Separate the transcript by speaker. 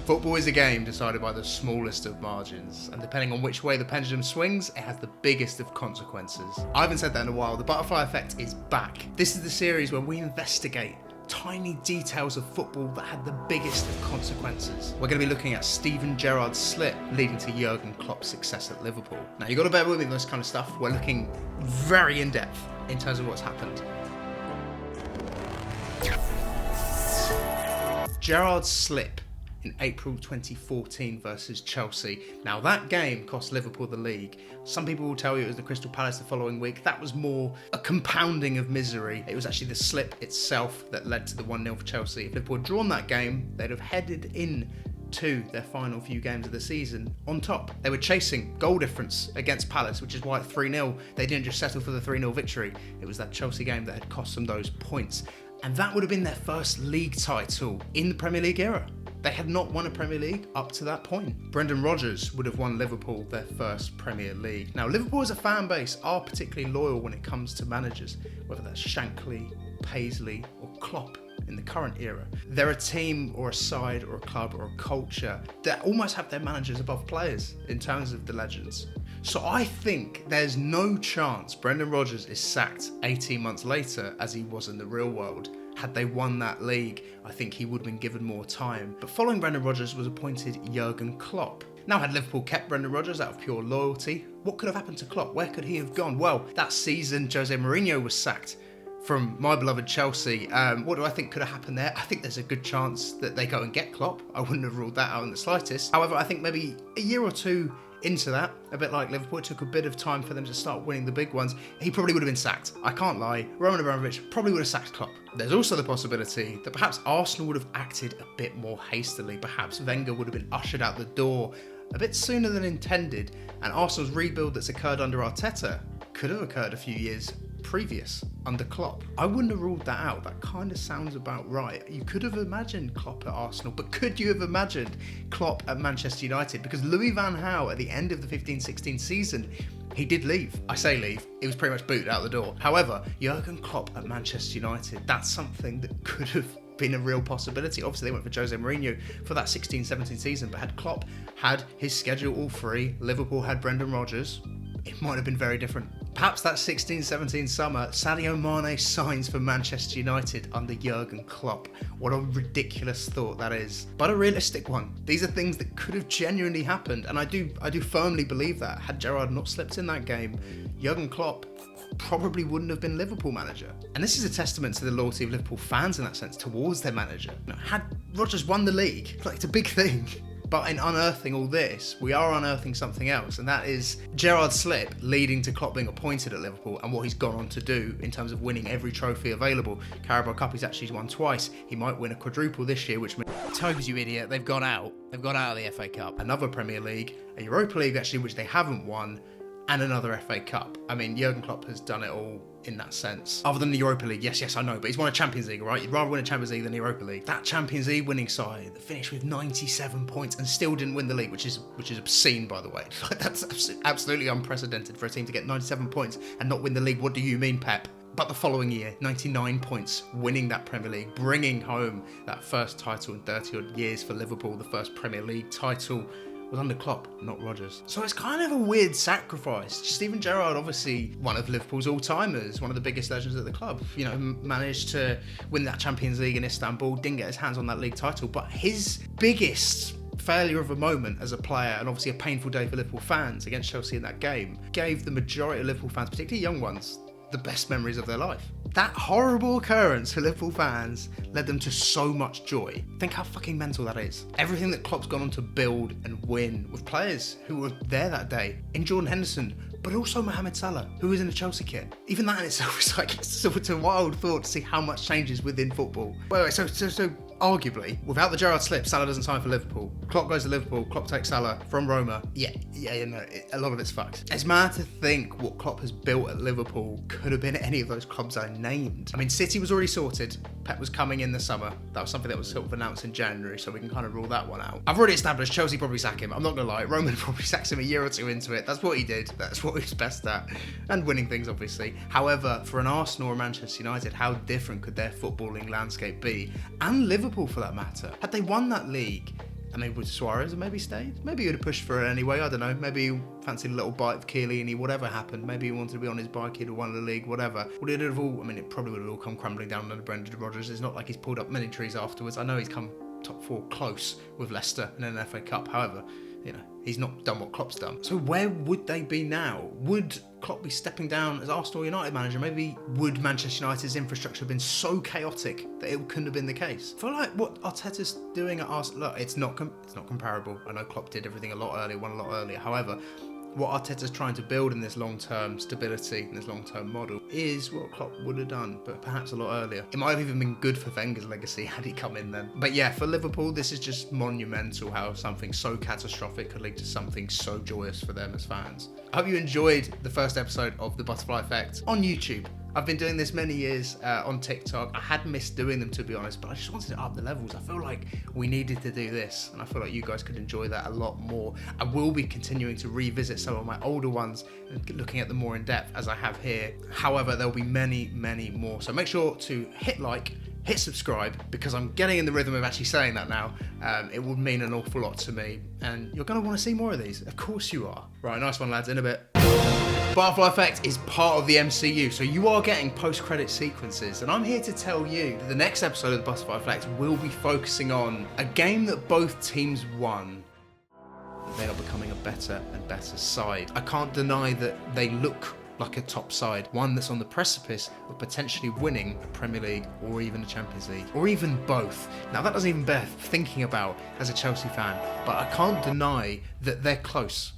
Speaker 1: Football is a game decided by the smallest of margins, and depending on which way the pendulum swings, it has the biggest of consequences. I haven't said that in a while. The butterfly effect is back. This is the series where we investigate tiny details of football that had the biggest of consequences. We're going to be looking at Steven Gerrard's slip leading to Jurgen Klopp's success at Liverpool. Now, you've got to bear with me with this kind of stuff. We're looking very in depth in terms of what's happened. Gerrard's slip in April 2014 versus Chelsea. Now, that game cost Liverpool the league. Some people will tell you it was the Crystal Palace the following week. That was more a compounding of misery. It was actually the slip itself that led to the 1-0 for Chelsea. If Liverpool had drawn that game, they'd have headed in to their final few games of the season on top. They were chasing goal difference against Palace, which is why at 3-0 they didn't just settle for the 3-0 victory. It was that Chelsea game that had cost them those points. And that would have been their first league title in the Premier League era. They had not won a Premier League up to that point. Brendan Rodgers would have won Liverpool their first Premier League. Now, Liverpool as a fan base are particularly loyal when it comes to managers, whether that's Shankly, Paisley or Klopp in the current era. They're a team or a side or a club or a culture that almost have their managers above players in terms of the legends. So I think there's no chance Brendan Rodgers is sacked 18 months later as he was in the real world. Had they won that league, I think he would have been given more time. But following Brendan Rodgers was appointed Jurgen Klopp. Now, had Liverpool kept Brendan Rodgers out of pure loyalty, what could have happened to Klopp? Where could he have gone? Well, that season Jose Mourinho was sacked from my beloved Chelsea. What do I think could have happened there? I think there's a good chance that they go and get Klopp. I wouldn't have ruled that out in the slightest. However, I think maybe a year or two into that, a bit like Liverpool, it took a bit of time for them to start winning the big ones. He probably would have been sacked. I can't lie. Roman Abramovich probably would have sacked Klopp. There's also the possibility that perhaps Arsenal would have acted a bit more hastily. Perhaps Wenger would have been ushered out the door a bit sooner than intended, and Arsenal's rebuild that's occurred under Arteta could have occurred a few years previous under Klopp. I wouldn't have ruled that out. That kind of sounds about right. You could have imagined Klopp at Arsenal, but could you have imagined Klopp at Manchester United? Because Louis van Gaal at the end of the 15-16 season, he did leave. I say leave, he was pretty much booted out the door. However, Jurgen Klopp at Manchester United, that's something that could have been a real possibility. Obviously, they went for Jose Mourinho for that 16-17 season, but had Klopp had his schedule all free, Liverpool had Brendan Rodgers, it might have been very different. Perhaps that 16-17 summer, Sadio Mane signs for Manchester United under Jurgen Klopp. What a ridiculous thought that is, but a realistic one. These are things that could have genuinely happened, and I do firmly believe that. Had Gerrard not slipped in that game, Jurgen Klopp probably wouldn't have been Liverpool manager. And this is a testament to the loyalty of Liverpool fans in that sense towards their manager. Had Rodgers won the league, it's a big thing. But in unearthing all this, we are unearthing something else, and that is Gerrard's slip leading to Klopp being appointed at Liverpool and what he's gone on to do in terms of winning every trophy available. Carabao Cup he's actually won twice. He might win a quadruple this year, which means... Tobes, you idiot, they've gone out. They've gone out of the FA Cup. Another Premier League, a Europa League actually, which they haven't won, and another FA Cup. I mean, Jurgen Klopp has done it all in that sense. Other than the Europa League, yes, I know, but he's won a Champions League, right? You'd rather win a Champions League than the Europa League. That Champions League winning side that finished with 97 points and still didn't win the league, which is obscene, by the way. That's absolutely unprecedented for a team to get 97 points and not win the league. What do you mean, Pep? But the following year, 99 points, winning that Premier League, bringing home that first title in 30 odd years for Liverpool, the first Premier League title, was under Klopp, not Rodgers. So it's kind of a weird sacrifice. Steven Gerrard, obviously one of Liverpool's all-timers, one of the biggest legends at the club, managed to win that Champions League in Istanbul, didn't get his hands on that league title, but his biggest failure of a moment as a player, and obviously a painful day for Liverpool fans against Chelsea in that game, gave the majority of Liverpool fans, particularly young ones, the best memories of their life. That horrible occurrence for Liverpool fans led them to so much joy. Think how fucking mental that is. Everything that Klopp's gone on to build and win with players who were there that day, in Jordan Henderson, but also Mohamed Salah, who was in a Chelsea kit. Even that in itself is it's a wild thought to see how much changes within football. Wait, so arguably, without the Gerrard slip, Salah doesn't sign for Liverpool. Klopp goes to Liverpool, Klopp takes Salah from Roma. A lot of it's fucked. It's mad to think what Klopp has built at Liverpool could have been at any of those clubs I named. I mean, City was already sorted. Pep was coming in the summer. That was something that was sort of announced in January, so we can kind of rule that one out. I've already established Chelsea probably sack him. I'm not gonna lie. Roman probably sacks him a year or two into it. That's what he did. That's what he's best at. And winning things, obviously. However, for an Arsenal or Manchester United, how different could their footballing landscape be? And Liverpool, for that matter. Had they won that league, And maybe would Suarez have maybe stayed? Maybe he would have pushed for it anyway, I don't know. Maybe he fancied a little bite of Chiellini, whatever happened. Maybe he wanted to be on his bike, he'd have won the league, whatever. Would it have all, I mean, it probably would have all come crumbling down under Brendan Rodgers. It's not like he's pulled up many trees afterwards. I know he's come top 4 close with Leicester in an FA Cup. However, you know, he's not done what Klopp's done. So where would they be now? Would Klopp be stepping down as Arsenal United manager? Maybe would Manchester United's infrastructure have been so chaotic that it couldn't have been the case? I feel like what Arteta's doing at Arsenal, look, it's not comparable. I know Klopp did everything a lot earlier, won a lot earlier. However, what Arteta's trying to build in this long-term stability, in this long-term model, is what Klopp would have done, but perhaps a lot earlier. It might have even been good for Wenger's legacy had he come in then. But yeah, for Liverpool, this is just monumental how something so catastrophic could lead to something so joyous for them as fans. I hope you enjoyed the first episode of The Butterfly Effect on YouTube. I've been doing this many years on TikTok. I had missed doing them, to be honest, but I just wanted to up the levels. I feel like we needed to do this, and I feel like you guys could enjoy that a lot more. I will be continuing to revisit some of my older ones and looking at them more in depth as I have here. However, there'll be many, many more. So make sure to hit like, hit subscribe, because I'm getting in the rhythm of actually saying that now. It would mean an awful lot to me, and you're going to want to see more of these. Of course you are. Right, nice one, lads. In a bit. Butterfly Effect is part of the MCU, so you are getting post-credit sequences, and I'm here to tell you that the next episode of the Butterfly Effect will be focusing on a game that both teams won. They are becoming a better and better side. I can't deny that they look like a top side, one that's on the precipice of potentially winning a Premier League or even a Champions League, or even both. Now that doesn't even bear thinking about as a Chelsea fan, but I can't deny that they're close.